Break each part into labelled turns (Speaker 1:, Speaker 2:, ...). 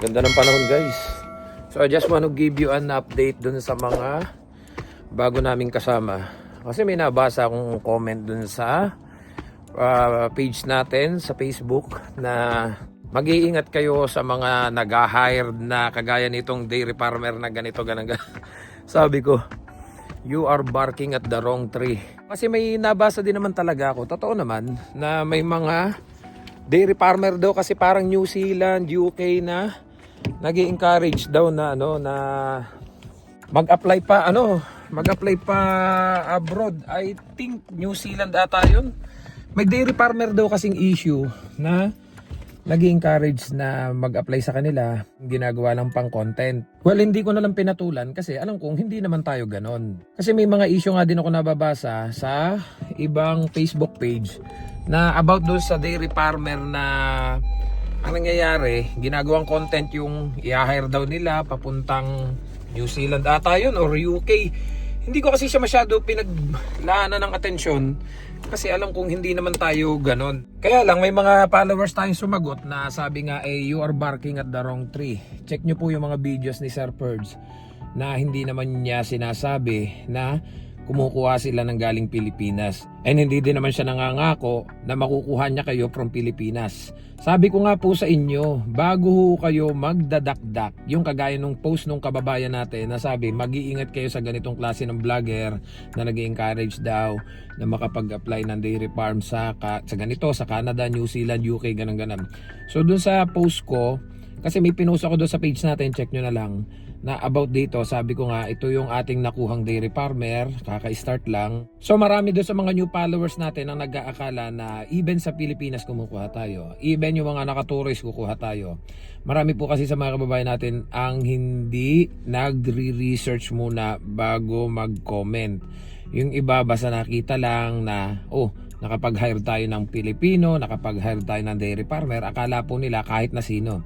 Speaker 1: Ganda ng panahon, guys. So I just want to give you an update dun sa mga bago naming kasama. Kasi may nabasa akong comment dun sa page natin sa Facebook na mag-iingat kayo sa mga nag-hired na kagaya nitong dairy farmer na ganito, ganang. Sabi ko, you are barking at the wrong tree. Kasi may nabasa din naman talaga ako, totoo naman, na may mga dairy farmer daw kasi parang New Zealand, UK na nag-i-encourage daw na na mag-apply pa abroad. I think New Zealand ata 'yun. May dairy farmer daw kasing issue na nag-i-encourage na mag-apply sa kanila, ginagawa lang pang content. Well, hindi ko na lang pinatulan kasi alam kong hindi naman tayo ganon. Kasi may mga issue nga din ako nababasa sa ibang Facebook page na about doon sa dairy farmer na ang nangyayari, ginagawang content yung i-hire daw nila papuntang New Zealand ata yun or UK. Hindi ko kasi siya masyado pinaglaanan ng atensyon kasi alam kong hindi naman tayo ganon. Kaya lang may mga followers tayong sumagot na sabi nga you are barking at the wrong tree. Check nyo po yung mga videos ni Sir Purge na hindi naman niya sinasabi na kumukuha sila ng galing Pilipinas. And hindi din naman siya nangangako na makukuha niya kayo from Pilipinas. Sabi ko nga po sa inyo, bago kayo magdadakdak, yung kagaya nung post nung kababayan natin na sabi, mag-iingat kayo sa ganitong klase ng vlogger na nag-encourage daw na makapag-apply ng dairy farm sa ganito, sa Canada, New Zealand, UK, ganun-ganun. So dun sa post ko, kasi may pinost ako doon sa page natin, check nyo na lang, na about dito, sabi ko nga, ito yung ating nakuhang dairy farmer, kaka-start lang. So marami doon sa mga new followers natin ang nag-aakala na even sa Pilipinas kumukuha tayo. Even yung mga nakatourist kukuha tayo. Marami po kasi sa mga kababayan natin ang hindi nagre-research muna bago mag-comment. Yung iba basta nakita lang na, nakapag-hire tayo ng Pilipino, nakapag-hire tayo ng dairy farmer, akala po nila kahit na sino.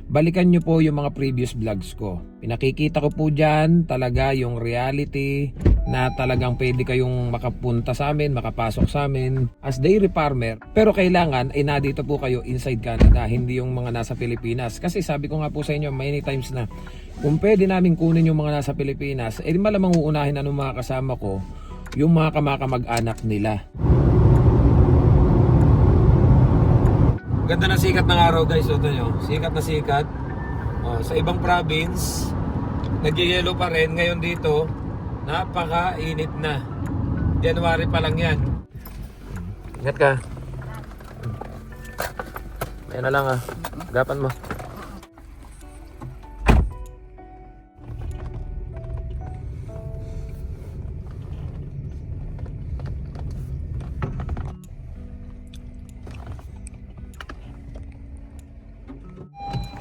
Speaker 1: Balikan nyo po yung mga previous vlogs ko. Pinakikita ko po dyan talaga yung reality na talagang pwede kayong makapunta sa amin, makapasok sa amin as dairy farmer. Pero kailangan ay nadito po kayo inside Canada, hindi yung mga nasa Pilipinas. Kasi sabi ko nga po sa inyo many times na kung pwede namin kunin yung mga nasa Pilipinas, malamang uunahin na ng mga kasama ko yung mga kamag-anak nila. Ganda ng sikat ng araw, guys. Ito nyo, sikat na sikat. Sa ibang province nag-yellow pa rin. Ngayon dito napaka-init na. January pa lang yan. Ingat ka. Ayan na lang gapan mo.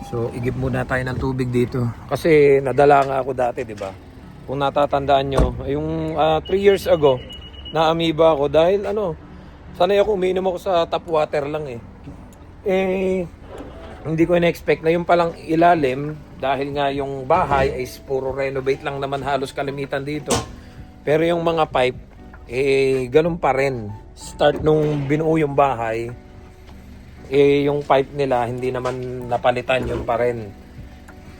Speaker 1: So, igib muna tayo ng tubig dito. Kasi nadala nga ako dati, di ba? Kung natatandaan nyo, yung 3 years ago, na-amoeba ako dahil sanay ako, umiinom ako sa tap water lang hindi ko na-expect na yung palang ilalim, dahil nga yung bahay ay puro renovate lang naman halos kalimitan dito. Pero yung mga pipe, ganun pa rin. Start nung binuo yung bahay, yung pipe nila hindi naman napalitan, yun pa rin.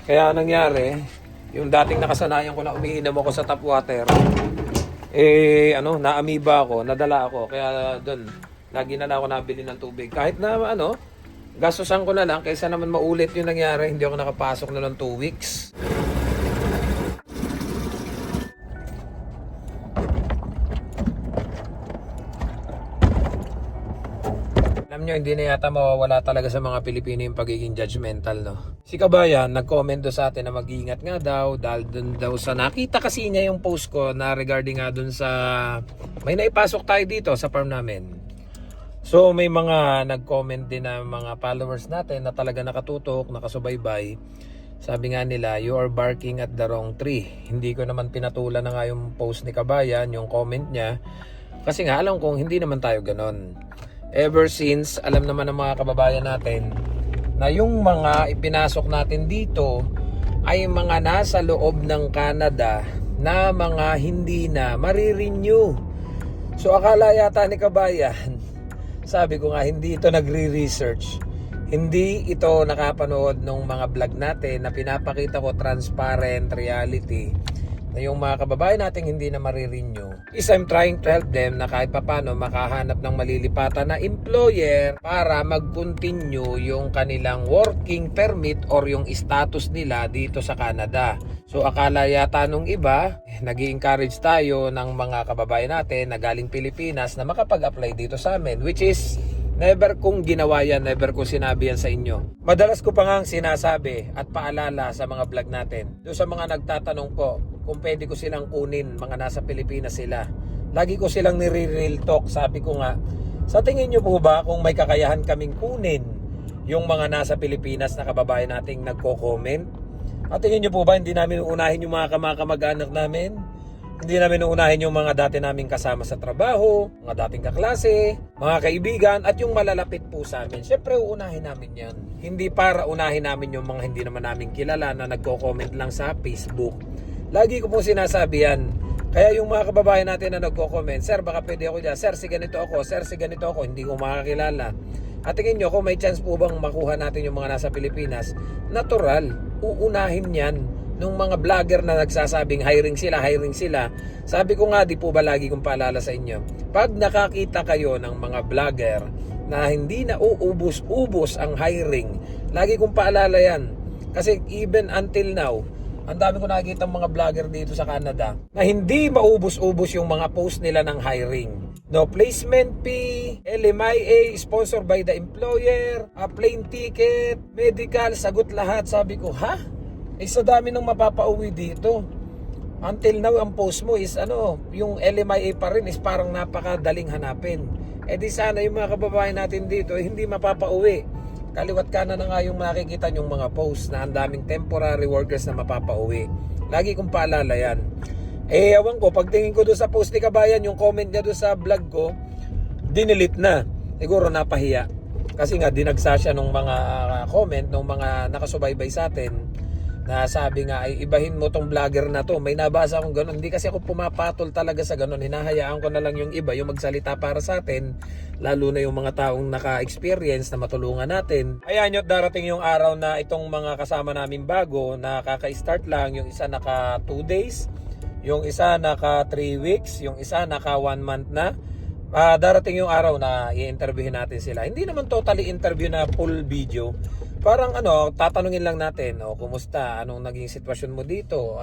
Speaker 1: Kaya nangyari, yung dating nakasanayan ko na umiinom ako sa tap water, na-amoeba ako, nadala ako. Kaya doon, lagi na lang ako nabili ng tubig. Kahit na gastusan ko na lang, kaysa naman maulit yung nangyari, hindi ako nakapasok na ng 2 weeks. Alam nyo, hindi na yata mawawala talaga sa mga Pilipino yung pagiging judgmental, no? Si Kabayan, nag-comment do sa atin na mag-iingat nga daw dahil dun daw sa nakita kasi niya yung post ko na regarding nga dun sa may naipasok tayo dito sa farm namin. So may mga nag-comment din na mga followers natin na talaga nakatutok, nakasubaybay. Sabi nga nila, you are barking at the wrong tree. Hindi ko naman pinatulan na nga yung post ni Kabayan, yung comment niya. Kasi nga alam kong hindi naman tayo ganon. Ever since, alam naman ng mga kababayan natin na yung mga ipinasok natin dito ay mga nasa loob ng Canada na mga hindi na marirenew. So akala yata ni Kabayan, sabi ko nga hindi ito nagre-research. hindi ito nakapanood ng mga vlog natin na pinapakita ko transparent reality na yung mga kababayan natin hindi na marirenew, is I'm trying to help them na kahit papano makahanap ng malilipatan na employer para mag-continue yung kanilang working permit or yung status nila dito sa Canada. So akala yata nung iba, nag-i-encourage tayo ng mga kababayan natin na galing Pilipinas na makapag-apply dito sa amin, which is never kong ginawa yan, never kong sinabi yan sa inyo. Madalas ko pa nga sinasabi at paalala sa mga vlog natin. Doon sa mga nagtatanong po kung pwede ko silang kunin, mga nasa Pilipinas sila. Lagi ko silang nire-real talk. Sabi ko nga, sa tingin nyo po ba kung may kakayahan kaming kunin yung mga nasa Pilipinas na kababayan nating nagko-comment? At tingin nyo po ba hindi namin uunahin yung mga kamag-anak namin? Hindi namin uunahin yung mga dati naming kasama sa trabaho, mga dating kaklase, mga kaibigan, at yung malalapit po sa amin. Siyempre, uunahin namin yan. Hindi para unahin namin yung mga hindi naman namin kilala na nagko-comment lang sa Facebook. Lagi ko pong sinasabi yan. Kaya yung mga kababayan natin na nagko-comment, sir, baka pwede ako dyan. Sir, si ganito ako. Sir, si ganito ako. Hindi ko makakilala. At tingin nyo, kung may chance po bang makuha natin yung mga nasa Pilipinas, natural, uunahin yan nung mga vlogger na nagsasabing hiring sila. Sabi ko nga, di po ba lagi kong paalala sa inyo, pag nakakita kayo ng mga vlogger na hindi na uubos-ubos ang hiring, lagi kong paalala yan. Kasi even until now, ang dami ko nakikita mga vlogger dito sa Canada na hindi maubos-ubos yung mga post nila ng hiring. No placement fee, LMIA, sponsored by the employer, a plane ticket, medical, sagot lahat. Sabi ko, ha? Sa dami ng mapapauwi dito. Until now, ang post mo is yung LMIA pa rin is parang napakadaling hanapin. Di sana yung mga kababayan natin dito hindi mapapauwi. Kaliwat kanan na nga yung makikita yung mga post na ang daming temporary workers na mapapauwi. Lagi kong paalala yan. Ewan ko, pagtingin ko doon sa post ni Kabayan, yung comment niya doon sa vlog ko, dinilit na. Siguro napahiya. Kasi nga dinagsa siya ng mga comment ng mga nakasubaybay sa atin na sabi nga ay ibahin mo tong vlogger na to. May nabasa akong ganun. Hindi kasi ako pumapatol talaga sa ganun. Hinahayaan ko na lang yung iba yung magsalita para sa atin, lalo na yung mga taong naka-experience na matulungan natin. Ayan yun, darating yung araw na itong mga kasama namin bago na kaka-start lang, yung isa naka 2 days, yung isa naka 3 weeks, yung isa naka 1 month na. Darating yung araw na i-interviewin natin sila. Hindi naman totally interview na full video. Parang tatanungin lang natin, kumusta, anong naging sitwasyon mo dito,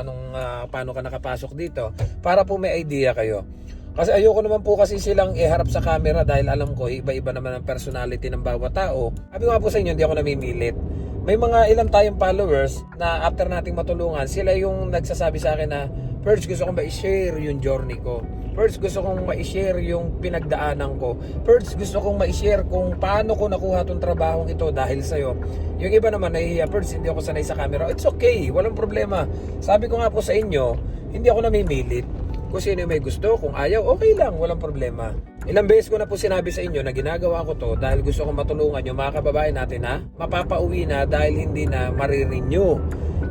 Speaker 1: paano ka nakapasok dito, para po may idea kayo. Kasi ayoko naman po kasi silang iharap sa camera dahil alam ko iba-iba naman ang personality ng bawat tao. Sabi nga po sa inyo, hindi ako namimilit. May mga ilang tayong followers na after nating matulungan, sila yung nagsasabi sa akin na, Perch, gusto kong ma-share yung journey ko. Perch, gusto kong ma-share yung pinagdaanan ko. Perch, gusto kong ma-share kung paano ko nakuha tong trabahong ito dahil sa'yo. Yung iba naman nahihiya, Perch, hindi ako sanay sa camera. It's okay, walang problema. Sabi ko nga po sa inyo, hindi ako namimilit. Kung sino may gusto, kung ayaw, okay lang, walang problema. Ilang beses ko na po sinabi sa inyo na ginagawa ko to dahil gusto kong matulungan yung mga kababayan natin na mapapauwi na dahil hindi na marirenew.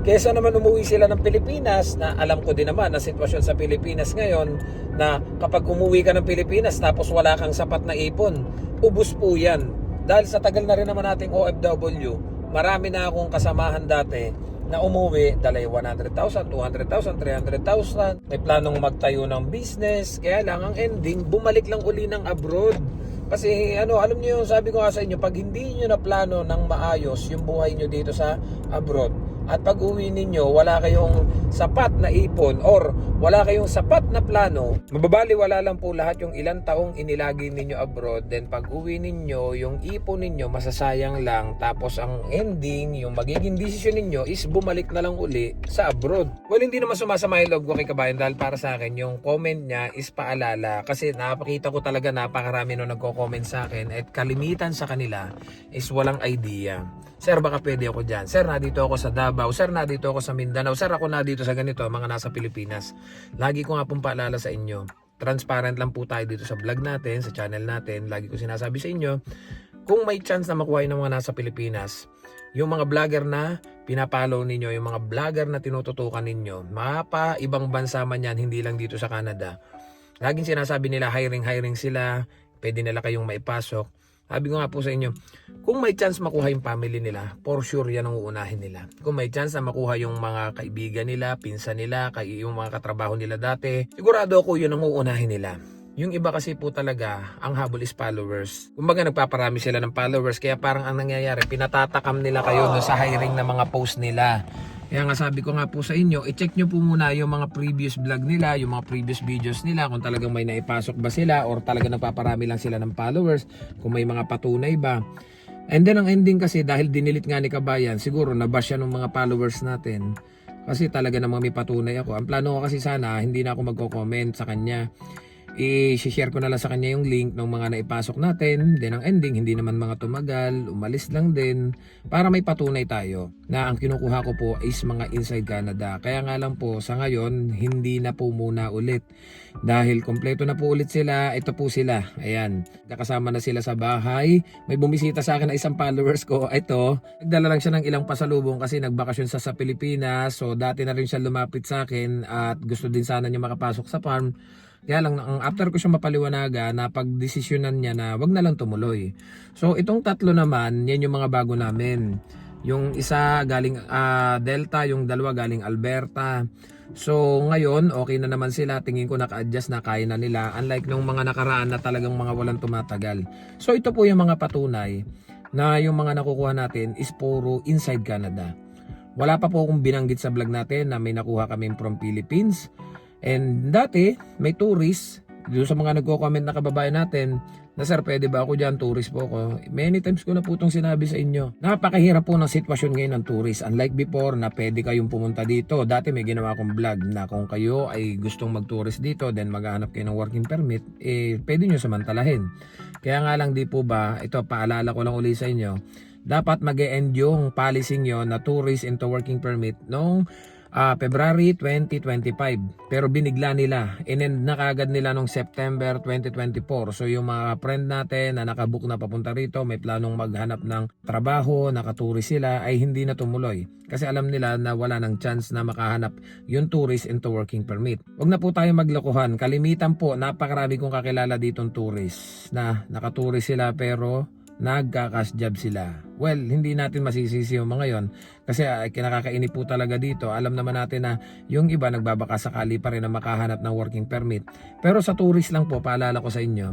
Speaker 1: Kesa naman umuwi sila ng Pilipinas na alam ko din naman na sitwasyon sa Pilipinas ngayon na kapag umuwi ka ng Pilipinas tapos wala kang sapat na ipon, ubos po yan. Dahil sa tagal na rin naman nating OFW, marami na akong kasamahan dati na umuwi, dalay 100,000, 200,000, 300,000. May planong magtayo ng business, kaya lang ang ending, bumalik lang uli ng abroad. Kasi alam niyo, sabi ko nga sa inyo, pag hindi niyo na plano ng maayos yung buhay niyo dito sa abroad, at pag uwi ninyo, wala kayong sapat na ipon or wala kayong sapat na plano, mababaliwala lang po lahat yung ilang taong inilagi ninyo abroad. Then pag uwi ninyo, yung ipon ninyo masasayang lang. Tapos ang ending, yung magiging desisyon ninyo is bumalik na lang uli sa abroad. Well, hindi naman sumasama yung loob ko kay Kabayan dahil para sa akin, yung comment niya is paalala. Kasi napakita ko talaga napakarami nung nagko-comment sa akin at kalimitan sa kanila is walang idea. Sir, baka pwede ako dyan. Sir, nandito ako sa Davao. Sir, nandito ako sa Mindanao. Sir, ako nandito sa ganito, mga nasa Pilipinas. Lagi ko nga pong paalala sa inyo. Transparent lang po tayo dito sa vlog natin, sa channel natin. Lagi ko sinasabi sa inyo, kung may chance na makuha ng mga nasa Pilipinas, yung mga vlogger na pinapollow ninyo, yung mga vlogger na tinututukan ninyo, mapa ibang bansa man yan, hindi lang dito sa Canada. Laging sinasabi nila, hiring sila, pwede nila kayong maipasok. Sabi ko nga po sa inyo, kung may chance makuha yung family nila, for sure yan ang uunahin nila. Kung may chance na makuha yung mga kaibigan nila, pinsan nila, yung mga katrabaho nila dati, sigurado ako yun ang uunahin nila. Yung iba kasi po talaga, ang habol is followers. Kumbaga nagpaparami sila ng followers, kaya parang ang nangyayari, pinatatakam nila kayo sa hiring na mga post nila. Kaya nga sabi ko nga po sa inyo, i-check nyo po muna yung mga previous vlog nila, yung mga previous videos nila, kung talagang may naipasok ba sila or talagang nagpaparami lang sila ng followers, kung may mga patunay ba. And then ang ending kasi, dahil dinilit nga ni Kabayan, siguro nabash siya ng mga followers natin. Kasi talaga namang may patunay ako. Ang plano ko kasi sana, hindi na ako magko-comment sa kanya. I-share ko na lang sa kanya yung link ng mga naipasok natin. Then ang ending, hindi naman mga tumagal, umalis lang din, para may patunay tayo na ang kinukuha ko po is mga inside Canada. Kaya nga lang po, sa ngayon, hindi na po muna ulit. Dahil kompleto na po ulit sila, ito po sila. Ayan, kakasama na sila sa bahay. May bumisita sa akin na isang followers ko. Ito, nagdala lang siya ng ilang pasalubong kasi nagbakasyon sa Pilipinas. So dati na rin siya lumapit sa akin at gusto din sana niya makapasok sa farm. Kaya lang, after ko siya mapaliwanaga, napag-desisyonan niya na wag na lang tumuloy. So itong tatlo naman, yan yung mga bago namin. Yung isa galing Delta, yung dalawa galing Alberta. So ngayon, okay na naman sila. Tingin ko naka-adjust na, kaya na nila. Unlike nung mga nakaraan na talagang mga walang tumatagal. So ito po yung mga patunay na yung mga nakukuha natin is puro inside Canada. Wala pa po akong binanggit sa vlog natin na may nakuha kami from Philippines. And dati, may tourist, doon sa mga nagko-comment na kababayan natin, na sir, pwede ba ako dyan, tourist po ako. Many times ko na po itong sinabi sa inyo. Napakahirap po ng sitwasyon ngayon ng tourist. Unlike before na pwede kayong pumunta dito. Dati may ginawa akong vlog na kung kayo ay gustong mag-tourist dito, then maghanap kayo ng working permit, pwede nyo samantalahin. Kaya nga lang di po ba, ito paalala ko lang ulit sa inyo, dapat mag-e-end yung policy nyo na tourist into working permit nung February 2025, pero binigla nila, inend na kagad nila nung September 2024. So yung mga friend natin na nakabook na papunta rito, may planong maghanap ng trabaho, nakatourist sila, ay hindi na tumuloy kasi alam nila na wala nang chance na makahanap yung tourist into working permit. Huwag na po tayo maglokohan, kalimitan po, napakarami kong kakilala ditong tourist na nakatourist sila pero nagka-cash job sila. Well, hindi natin masisisi yung mga yon kasi kinakakainip po talaga dito. Alam naman natin na yung iba nagbabaka sakali pa rin na makahanap ng working permit. Pero sa tourist lang po, paalala ko sa inyo,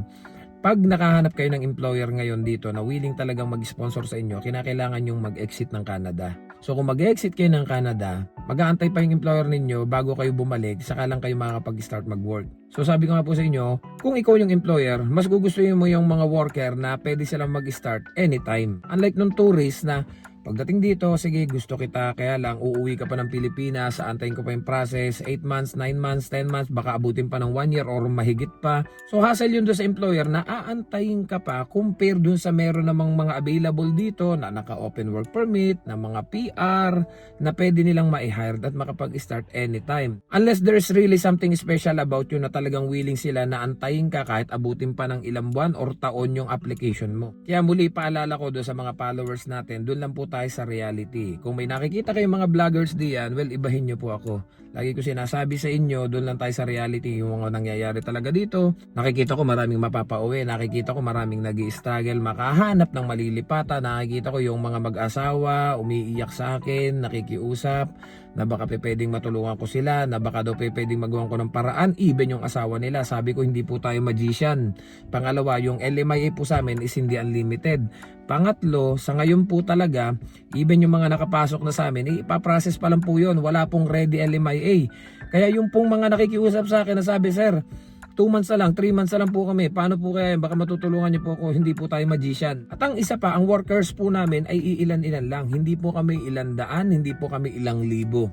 Speaker 1: pag nakahanap kayo ng employer ngayon dito na willing talagang mag-sponsor sa inyo, kinakailangan yung mag-exit ng Canada. So kung mag-exit kayo ng Canada, mag-aantay pa yung employer ninyo bago kayo bumalik, saka lang kayo makakapag-start mag-work. So sabi ko nga po sa inyo, kung ikaw yung employer, mas gugustuhin mo yung mga worker na pwede silang mag-start anytime. Unlike nung tourist na pagdating dito, sige gusto kita, kaya lang uuwi ka pa ng Pilipinas, aantayin ko pa yung process, 8 months, 9 months, 10 months, baka abutin pa ng 1 year or mahigit pa. So hassle yun doon sa employer na aantayin ka pa compare doon sa meron namang mga available dito na naka-open work permit, na mga PR, na pwede nilang ma-hire at makapag-start anytime. Unless there's really something special about you na talagang willing sila na antayin ka kahit abutin pa ng ilang buwan or taon yung application mo. Kaya muli paalala ko doon sa mga followers natin, doon lang po tayo sa reality. Kung may nakikita kayong mga vloggers diyan, well, ibahin nyo po ako. Lagi ko sinasabi sa inyo, doon lang tayo sa reality, yung mga nangyayari talaga dito. Nakikita ko maraming mapapauwi, nakikita ko maraming nag-i-struggle makahanap ng malilipatan, nakikita ko yung mga mag-asawa umiiyak sa akin, nakikiusap na baka pwedeng matulungan ko sila, na baka daw pwedeng magawan ko ng paraan, even yung asawa nila. Sabi ko, hindi po tayo magician. Pangalawa, yung LMIA po sa amin is hindi unlimited. Pangatlo, sa ngayon po talaga, even yung mga nakapasok na sa amin, ipaprocess pa lang po yun. Wala pong ready LMIA. Kaya yung pong mga nakikiusap sa akin na sabi, sir, 2 months na lang, 3 months na lang po kami. Paano po kaya? Baka matutulungan niyo po ako. Hindi po tayo magician. At ang isa pa, ang workers po namin ay iilan-ilan lang. Hindi po kami ilan daan, hindi po kami ilang libo.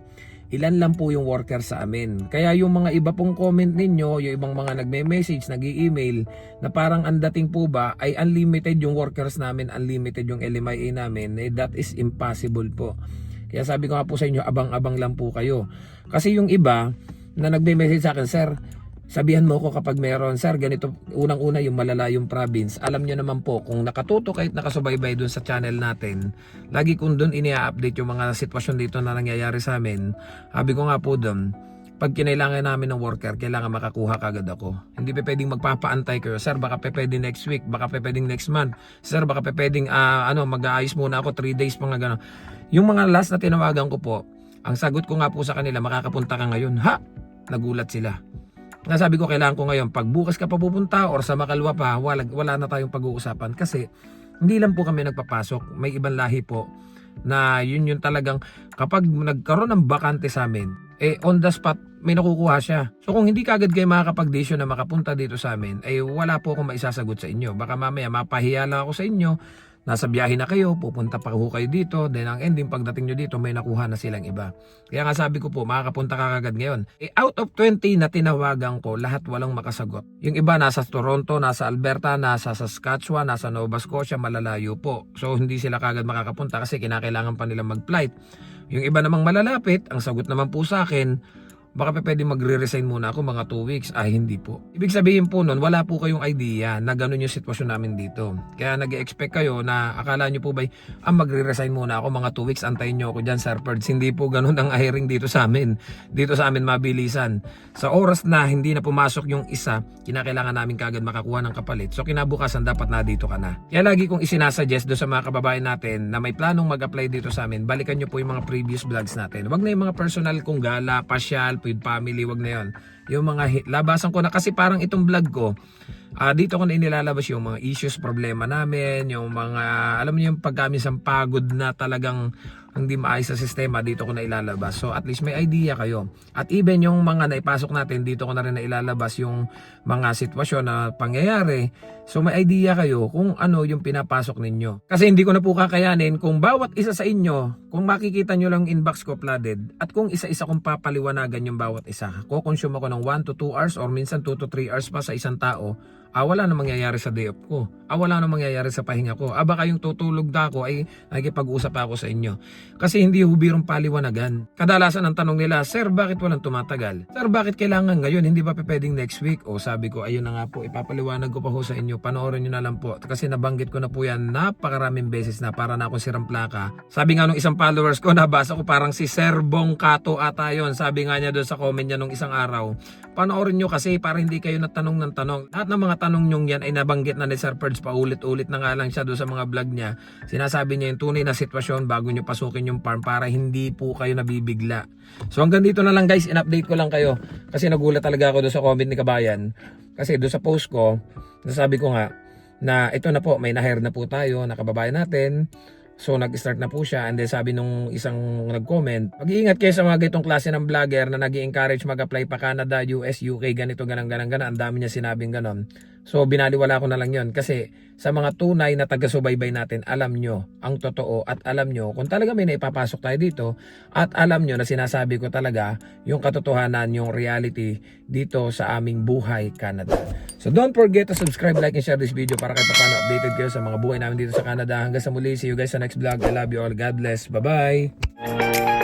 Speaker 1: Ilan lang po yung worker sa amin. Kaya yung mga iba pong comment ninyo, yung ibang mga nagme-message, nag-i-email, na parang ang dating po ba ay unlimited yung workers namin, unlimited yung LMIA namin, that is impossible po. Kaya sabi ko nga po sa inyo, abang-abang lang po kayo. Kasi yung iba na nagme-message sa akin, sir, sabihan mo ko kapag meron, sir, ganito, unang-una yung malalayong province. Alam nyo naman po, kung nakatuto kahit nakasubaybay dun sa channel natin, lagi kong dun ini-update yung mga sitwasyon dito na nangyayari sa amin. Sabi ko nga po dun, pag kinailangan namin ng worker, kailangan makakuha kagad ako. Hindi pa pwedeng magpapaantay kayo. Sir, baka pa pwedeng next week, baka pa pwedeng next month. Sir, baka pa pwedeng mag-aayos muna ako 3 days mga gano'n. Yung mga last na tinawagan ko po, ang sagot ko nga po sa kanila, makakapunta ka ngayon. Ha? Nagulat sila. Nasabi ko, kailangan ko ngayon, pag bukas ka pa pupunta or sa makalwa pa, wala na tayong pag-uusapan. Kasi hindi lang po kami nagpapasok. May ibang lahi po na yun talagang kapag nagkaroon ng bakante sa amin, on the spot may nakukuha siya. So kung hindi kagad kayo makakapag-desisyon na makapunta dito sa amin, wala po akong maisasagot sa inyo. Baka mamaya mapahiya lang ako sa inyo, nasa biyahe na kayo, pupunta pa kayo dito, then ang ending pagdating nyo dito may nakuha na silang iba. Kaya nga sabi ko po, makakapunta ka kagad ngayon. Out of 20 na tinawagan ko, lahat walang makasagot. Yung iba nasa Toronto, nasa Alberta, nasa Saskatchewan, nasa Nova Scotia, malalayo po. So hindi sila kagad makakapunta kasi kinakailangan pa nila mag-flight. Yung iba namang malalapit, ang sagot naman po sa akin, baka pa pwede magre-resign muna ako mga 2 weeks. Ay, hindi po. Ibig sabihin po nun, wala po kayong idea na ganun yung sitwasyon namin dito. Kaya nag-expect kayo na akala nyo po ba, magre-resign muna ako mga 2 weeks, antayin nyo ako dyan, Sir Perds. Hindi po ganun ang hiring dito sa amin. Dito sa amin mabilisan. Sa oras na hindi na pumasok yung isa, kinakailangan namin kagad makakuha ng kapalit. So kinabukasan dapat na dito ka na. Kaya lagi kong isinasuggest do sa mga kababayan natin na may planong mag-apply dito sa amin, balikan nyo po yung mga previous vlogs natin. Wag na yung mga personal kong gala, pasyal, with family, wag na yun. Yung mga labasan ko na, kasi parang itong vlog ko, dito ko na inilalabas yung mga issues, problema namin, yung mga, alam niyo yung pagkamisang pagod na talagang hindi maayos sa sistema, dito ko na ilalabas. So at least may idea kayo. At even yung mga naipasok natin, dito ko na rin na ilalabas yung mga sitwasyon na pangyayari. So may idea kayo kung ano yung pinapasok ninyo. Kasi hindi ko na po kakayanin kung bawat isa sa inyo, kung makikita nyo lang inbox ko flooded, at kung isa-isa kong papaliwanagan yung bawat isa, kukonsume ako ng 1 to 2 hours or minsan 2 to 3 hours pa sa isang tao. Wala na mangyayari sa day off ko. Wala na mangyayari sa pahinga ko. Baka yung tutulog na ako ay nakikipag-usap ako sa inyo. Kasi hindi hubirong paliwanagan. Kadalasan ang tanong nila, Sir, bakit walang tumatagal? Sir, bakit kailangan ngayon? Hindi ba pwedeng next week? O sabi ko, ayun na nga po, ipapaliwanag ko pa ho sa inyo. Panoorin nyo na lang po. Kasi nabanggit ko na po yan napakaraming beses na, para na akong sirang plaka. Sabi nga nung isang followers ko, nabasa ko parang si Sir Bong Kato ata yun. Sabi nga niya doon sa comment niya nung isang araw, panoorin nyo kasi para hindi kayo natanong ng tanong. Lahat ng mga tanong nyong yan ay nabanggit na ni Sir Perds, paulit-ulit na nga lang siya doon sa mga vlog niya. Sinasabi niya yung tunay na sitwasyon bago nyo pasukin yung farm para hindi po kayo nabibigla. So hanggang dito na lang guys, in-update ko lang kayo. Kasi nagulat talaga ako doon sa comment ni Kabayan. Kasi doon sa post ko, nasabi ko nga na ito na po, may na-hire na po tayo na kababayan natin. So nag-start na po siya, and then sabi nung isang nag-comment, mag-iingat kayo sa mga ganitong klase ng vlogger na nag-i-encourage mag-apply pa Canada, US, UK, ganito, ganang. Ang dami niya sinabing ganon. So binaliwala ko na lang yon kasi sa mga tunay na taga-subaybay natin, alam nyo ang totoo at alam nyo kung talaga may naipapasok tayo dito, at alam nyo na sinasabi ko talaga yung katotohanan, yung reality dito sa aming buhay Canada. So don't forget to subscribe, like, and share this video para kahit paano updated kayo sa mga buhay namin dito sa Canada. Hanggang sa muli, see you guys sa next vlog. I love you all. God bless. Bye-bye.